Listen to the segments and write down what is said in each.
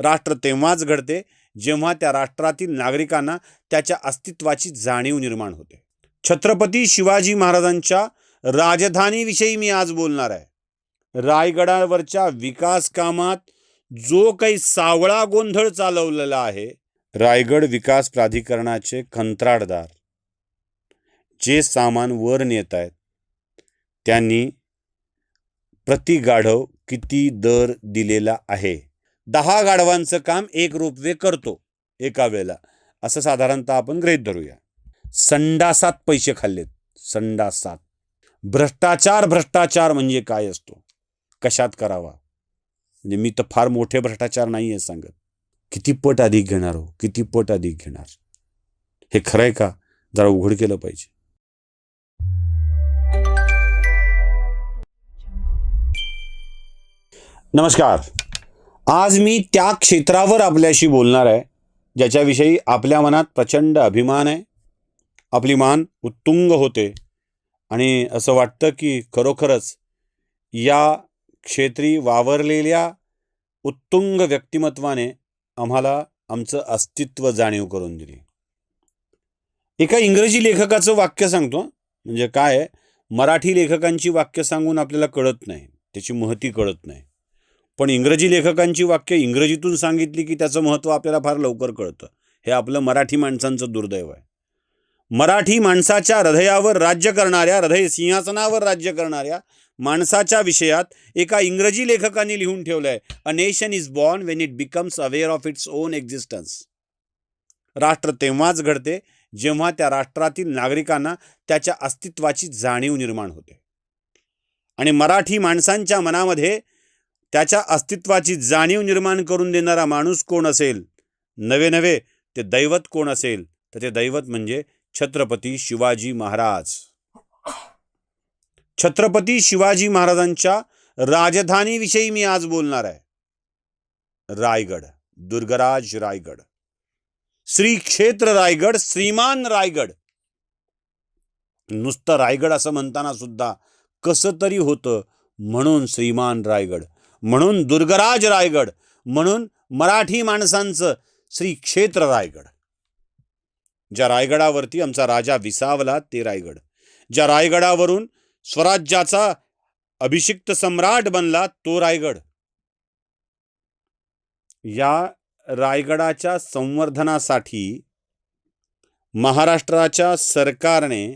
राष्ट्र तेव्हाच घडते जेव्हा त्या राष्ट्रातील नागरिकांना त्याच्या अस्तित्वाची जाणीव निर्माण होते. छत्रपती शिवाजी महाराजांच्या राजधानीविषयी मी आज बोलणार आहे. रायगडावरच्या विकास कामात जो काही सावळा गोंधळ चालवलेला आहे, रायगड विकास प्राधिकरणाचे कंत्राटदार जे सामान वर नेत आहेत त्यांनी प्रति गाढव किती दर दिलेला आहे? 10 गाढवांचं काम एक रोपवे करतो एका वेळेला, असं साधारणतः आपण गृहीत धरूया. संडासात पैसे खाल्लेत, संडासात. भ्रष्टाचार म्हणजे काय असतो, कशात करावा? म्हणजे मी तर फार मोठे भ्रष्टाचार नाही आहे सांगत. किती पट अधिक घेणार हो, किती पट अधिक घेणार, हे खरंय का? जरा उघड केलं पाहिजे. नमस्कार. आज मी त्या क्षेत्रावर आपल्याशी बोलणार आहे ज्याच्याविषयी आपल्या मनात प्रचंड अभिमान आहे. आपली मान उत्तुंग होते आणि असं वाटतं की खरोखरच या क्षेत्री वावरलेल्या उत्तुंग व्यक्तिमत्वाने आम्हाला आमचं अस्तित्व जाणीव करून दिली. एका इंग्रजी लेखकाचं वाक्य सांगतो. म्हणजे काय आहे, मराठी लेखकांची वाक्य सांगून आपल्याला कळत नाही, त्याची महती कळत नाही. पण इंग्रजी लेखकांची वाक्य इंग्रजीतून सांगितली की त्याचं महत्त्व आपल्याला फार लवकर कळतं. हे आपलं मराठी माणसांचं दुर्दैव आहे. मराठी माणसाच्या हृदयावर राज्य करणाऱ्या, हृदय सिंहासनावर राज्य करणाऱ्या माणसाच्या विषयात एका इंग्रजी लेखकाने लिहून ठेवलंय, a nation is born when it becomes aware of its own existence. राष्ट्र तेव्हाच घडते जेव्हा त्या राष्ट्रातील नागरिकांना त्याच्या अस्तित्वाची जाणीव निर्माण होते. आणि मराठी माणसांच्या मनामध्ये त्याच्या अस्तित्वाची जाणीव निर्माण करून देणारा माणूस कोण असेल, नवे ते दैवत कोण असेल, तर ते दैवत म्हणजे छत्रपती शिवाजी महाराज. छत्रपती शिवाजी महाराजांच्या राजधानीविषयी मी आज बोलणार आहे. रायगड, दुर्गराज रायगड, श्री क्षेत्र रायगड, श्रीमान रायगड. नुसतं रायगड असं म्हणताना सुद्धा कसं तरी होतं, म्हणून श्रीमान रायगड, म्हणून दुर्गराज रायगड, म्हणून मराठी माणसांचं श्री क्षेत्र रायगड. ज्या रायगडावरती आमचा राजा विसावला ते रायगड, ज्या रायगडावरून स्वराज्याचा अभिषिक्त सम्राट बनला तो रायगड. या रायगडाच्या संवर्धनासाठी महाराष्ट्राच्या सरकारने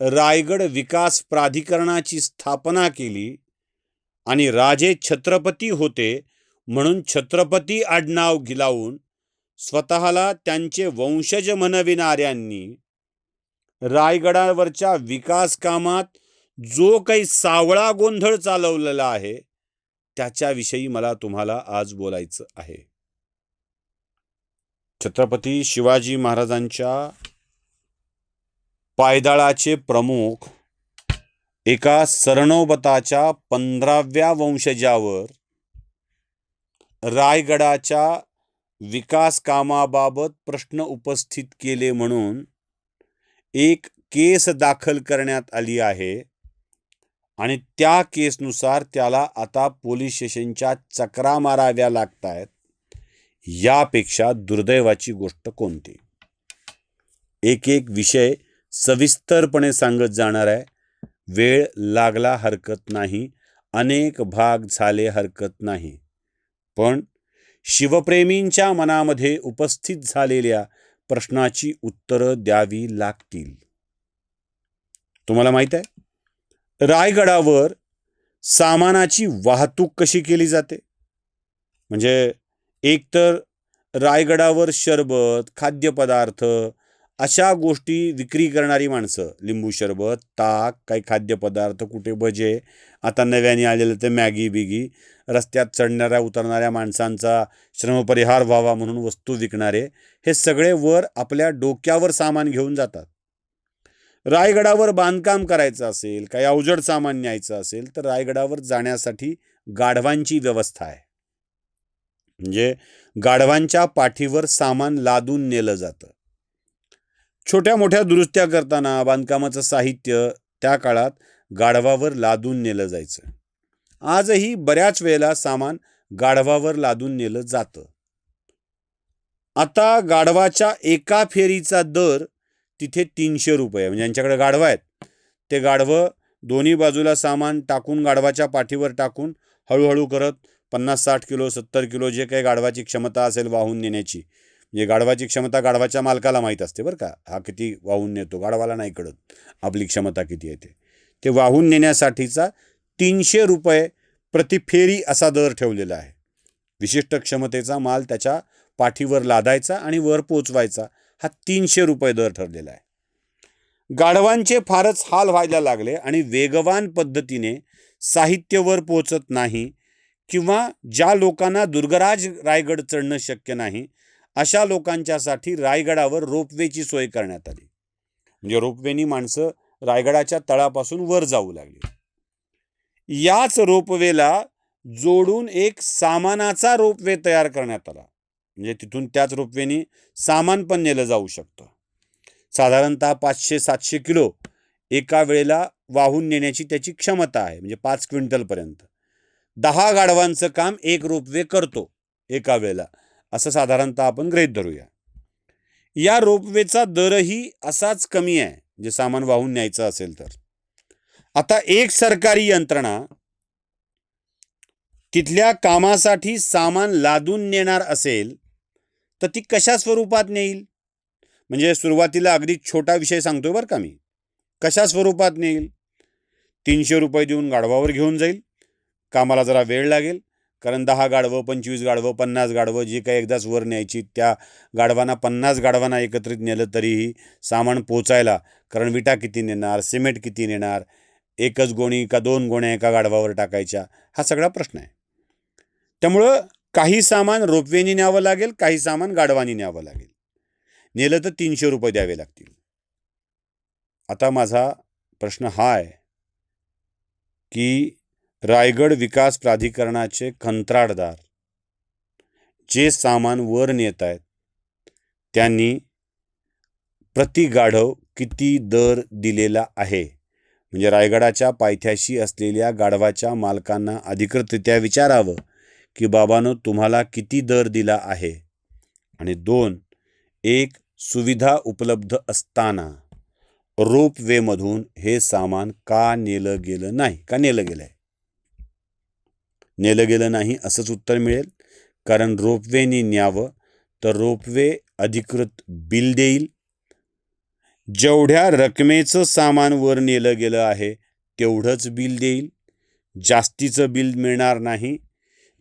रायगड विकास प्राधिकरणाची स्थापना केली आणि राजे छत्रपती होते म्हणून छत्रपती आडनाव गिलावून स्वतःला त्यांचे वंशज म्हणविणाऱ्यांनी रायगडावरच्या विकास कामात जो काही सावळा गोंधळ चालवलेला आहे त्याच्याविषयी मला तुम्हाला आज बोलायचं आहे. छत्रपती शिवाजी महाराजांच्या पायदळाचे प्रमुख एका सरनोबताच्या 15व्या वंशजावर रायगडाच्या विकास कामाबाबत प्रश्न उपस्थित केले म्हणून एक केस दाखल करण्यात आली आहे आणि त्या केसनुसार त्याला आता पोलीस स्टेशनच्या चकरा माराव्या लागत आहेत. यापेक्षा दुर्दैवाची गोष्ट कोणती? एक विषय सविस्तरपणे सांगत जाणार आहे. वेळ लागला हरकत नाही, अनेक भाग झाले हरकत नाही, पण शिवप्रेमींच्या मनामध्ये उपस्थित झालेल्या प्रश्नाची उत्तरं द्यावी लागतील. तुम्हाला माहित आहे रायगडावर सामानाची वाहतूक कशी केली जाते? म्हणजे एकतर रायगडावर शरबत, खाद्यपदार्थ अशा गोष्टी विक्री करणारी माणसं, लिंबू सरबत, ताक, काही खाद्यपदार्थ, कुठे भजे, आता नव्याने आलेलं ते मॅगी बिगी, रस्त्यात चढणाऱ्या उतरणाऱ्या माणसांचा श्रमपरिहार व्हावा म्हणून वस्तू विकणारे, हे सगळे वर आपल्या डोक्यावर सामान घेऊन जातात. रायगडावर बांधकाम करायचं असेल, काही अवजड सामान न्यायचं असेल तर रायगडावर जाण्यासाठी गाढवांची व्यवस्था आहे. म्हणजे गाढवांच्या पाठीवर सामान लादून नेलं जातं. छोट्या मोठ्या दुरुस्त्या करताना बांधकामाचं साहित्य त्या काळात गाढवावर लादून नेलं जायचं. आजही बऱ्याच वेळेला सामान गाढवावर लादून नेलं जातं. आता गाढवाच्या एका फेरीचा दर तिथे 300 रुपये. म्हणजे ज्यांच्याकडे गाढवं आहेत ते गाढवं दोन्ही बाजूला सामान टाकून, गाढवाच्या पाठीवर टाकून हळूहळू करत 50-60 किलो 70 किलो जे काही गाढवाची क्षमता असेल वाहून नेण्याची, म्हणजे गाढवाची क्षमता गाढवाच्या मालकाला माहीत असते बरं का, हा किती वाहून नेतो, गाढवाला नाही कळत आपली क्षमता किती येते. ते वाहून नेण्यासाठीचा 300 रुपये प्रति फेरी असा दर ठेवलेला आहे. विशिष्ट क्षमतेचा माल त्याच्या पाठीवर लादायचा आणि वर पोचवायचा, हा 300 रुपये दर ठरलेला आहे. गाढवांचे फारच हाल व्हायला लागले आणि वेगवान पद्धतीने साहित्यवर पोचत नाही किंवा ज्या लोकांना दुर्गराज रायगड चढणं शक्य नाही अशा लोकांच्यासाठी रायगडावर रोपवेची सोय करण्यात आली. म्हणजे रोपवेनी माणसं रायगडाच्या तळापासून वर जाऊ लागली. याच रोपवेला जोडून एक सामानाचा रोपवे तयार करण्यात आला. म्हणजे तिथून त्याच रोपवेनी सामान पण नेलं जाऊ शकतं. साधारणतः 500-700 किलो एका वेळेला वाहून नेण्याची त्याची क्षमता आहे. म्हणजे 5 क्विंटलपर्यंत 10 गाढवांचं काम एक रोपवे करतो एका वेळेला, असं साधारणतः आपण गृहीत धरूया. या रोपवेचा दरही असाच कमी आहे, जे सामान वाहून न्यायचं असेल तर. आता एक सरकारी यंत्रणा तिथल्या कामासाठी सामान लादून नेणार असेल तर ती कशा स्वरूपात नेईल? म्हणजे सुरुवातीला अगदी छोटा विषय सांगतोय बरं का मी. कशा स्वरूपात नेईल? 300 रुपये देऊन गाढवावर घेऊन जाईल. कामाला जरा वेळ लागेल, कारण 10 गाढवं 25 गाढवं 50 गाढवं जी काही एकदाच वर न्यायची, त्या गाढवांना 50 गाढवांना एकत्रित नेलं तरीही सामान पोचायला, कारण विटा किती नेणार, सिमेंट किती नेणार, एकच गोणी का 2 गोण्या एका गाढवावर टाकायच्या, हा सगळा प्रश्न आहे. त्यामुळं काही सामान रोपवेनी न्यावं लागेल, काही सामान गाढवानी न्यावं लागेल. नेलं तर 300 रुपये द्यावे लागतील. आता माझा प्रश्न हा आहे की रायगड विकास प्राधिकरणाचे कंत्राटदार जे सामान वर नेत आहेत त्यांनी प्रति गाढव किती दर दिलेला आहे? म्हणजे रायगडाच्या पायथ्याशी असलेल्या गाढवाच्या मालकांना अधिकृतरित्या विचारावं की बाबांनो तुम्हाला किती दर दिला आहे. आणि 2, एक सुविधा उपलब्ध असताना रोपवेमधून हे सामान का नेलं गेलं नाही? का नेलं गेलं आहे? नेलं गेलं नाही असंच उत्तर मिळेल, कारण रोपवेनी न्यावं तर रोपवे अधिकृत बिल देईल. जेवढ्या रकमेचं सामान वर नेलं गेलं आहे तेवढंच बिल देईल, जास्तीचं बिल मिळणार नाही.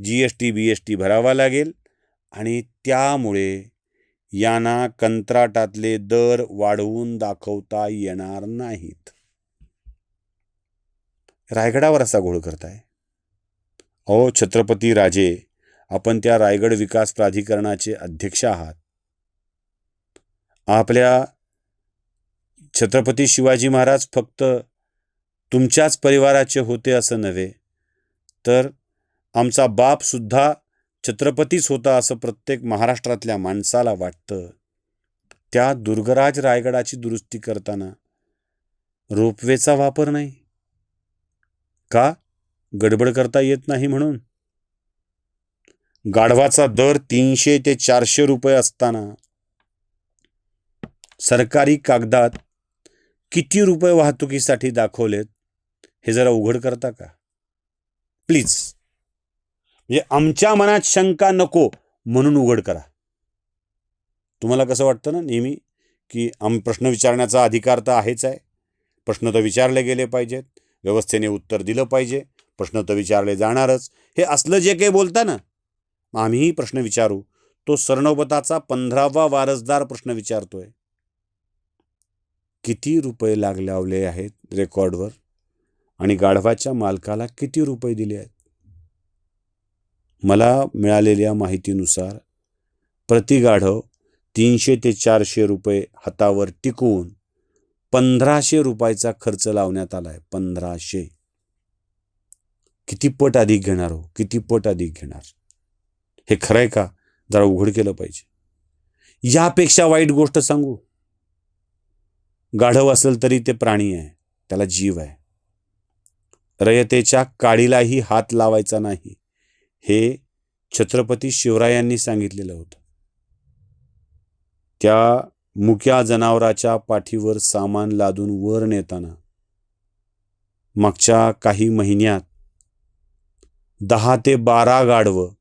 GST BST भरावा लागेल आणि त्यामुळे यांना कंत्राटातले दर वाढवून दाखवता येणार नाहीत. रायगडावर असा घोळ करताय. अहो छत्रपती राजे, आपण त्या रायगड विकास प्राधिकरणाचे अध्यक्ष आहात. आपल्या छत्रपती शिवाजी महाराज फक्त तुमच्याच परिवाराचे होते असं नव्हे, तर आमचा बाप सुद्धा छत्रपतीच होता असं प्रत्येक महाराष्ट्रातल्या माणसाला वाटतं. त्या दुर्गराज रायगडाची दुरुस्ती करताना रोपवेचा वापर नाही का? गडबड करता येत नाही म्हणून? गाढवाचा दर 300 ते 400 रुपये असताना सरकारी कागदात किती रुपये वाहतुकीसाठी दाखवलेत हे जरा उघड करता का प्लीज? म्हणजे आमच्या मनात शंका नको म्हणून उघड करा. तुम्हाला कसं वाटतं ना नेहमी की प्रश्न विचारण्याचा अधिकार तर आहेच आहे, प्रश्न तर विचारले गेले पाहिजेत, व्यवस्थेने उत्तर दिलं पाहिजे, प्रश्न तर विचारले जाणारच, हे असलं जे काही बोलता ना, आम्हीही प्रश्न विचारू. तो सरनोबताचा 15वा वारसदार प्रश्न विचारतोय. किती रुपये लावले आहेत रेकॉर्डवर आणि गाढवाच्या मालकाला किती रुपये दिले आहेत? मला मिळालेल्या माहितीनुसार प्रति गाढव 300 ते 400 रुपये हातावर टिकवून 1500 रुपयाचा खर्च लावण्यात आला आहे. 1500. किती पट अधिक घेणार हो? किती पट अधिक घेणार? हे खरं आहे का? जरा उघड केलं पाहिजे. यापेक्षा वाईट गोष्ट सांगू? गाढव असेल तरी ते प्राणी आहे, त्याला जीव आहे. रयतेच्या काडीलाही हात लावायचा नाही हे छत्रपती शिवरायांनी सांगितलेलं होतं. त्या मुक्या जनावराच्या पाठीवर सामान लादून वर नेताना मागच्या काही महिन्यात 10 ते 12 गाढवं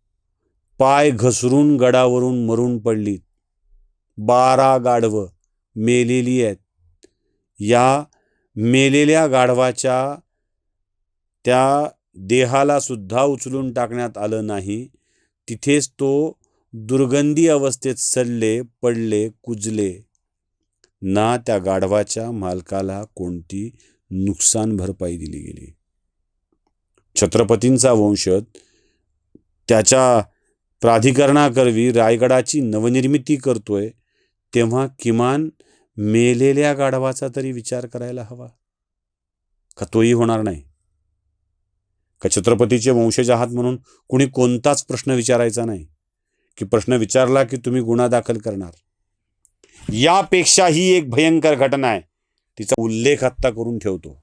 पाय घसरून गडावरून मरून पडलीत. 12 गाढवं मेलेली आहेत. या मेलेल्या गाढवाच्या त्या देहाला सुद्धा उचलून टाकण्यात आलं नाही. तिथेच तो दुर्गंधी अवस्थेत सडले, पडले, कुजले. ना त्या गाढवाच्या मालकाला कोणती नुकसान भरपाई दिली गेली. छत्रपतींचा वंशज त्याच्या प्राधिकरणाकरवी रायगडाची नवनिर्मिती करतोय, तेव्हा किमान मेलेल्या गाढवाचा तरी विचार करायला हवा का? तोही होणार नाही का? छत्रपतीचे वंशज आहात म्हणून कुणी कोणताच प्रश्न विचारायचा नाही की प्रश्न विचारला की तुम्ही गुन्हा दाखल करणार. यापेक्षा ही एक भयंकर घटना आहे, तिचा उल्लेख आत्ता करून ठेवतो.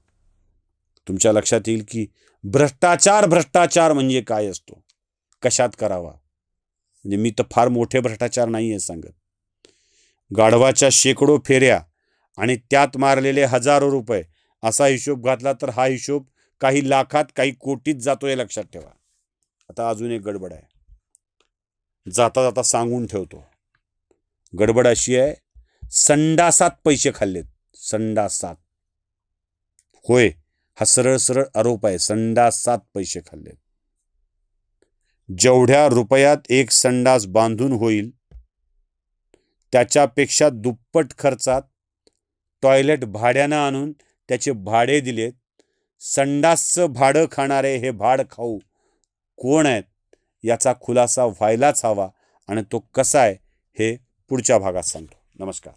तुमच्या लक्षात येईल की भ्रष्टाचार म्हणजे काय असतो, कशात करावा. म्हणजे मी तर फार मोठे भ्रष्टाचार नाही आहे सांगत. गाढवाच्या शेकडो फेऱ्या आणि त्यात मारलेले हजारो रुपये असा हिशोब घातला तर हा हिशोब काही लाखात काही कोटीत जातोय, लक्षात ठेवा. आता अजून एक गडबड आहे, जाता जाता सांगून ठेवतो. गडबड अशी आहे, संडासात पैसे खाल्लेत. संडासात, होय, हा सरळ सरळ आरोप आहे. संडासात पैसे खाल्लेत. जेवढ्या रुपयात एक संडास बांधून होईल त्याच्यापेक्षा दुप्पट खर्चात टॉयलेट भाड्यानं आणून त्याचे भाडे दिलेत. संडासचं भाडं खाणारे हे भाड खाऊ कोण आहेत याचा खुलासा व्हायलाच हवा. आणि तो कसा आहे हे पुढच्या भागात सांगतो. नमस्कार.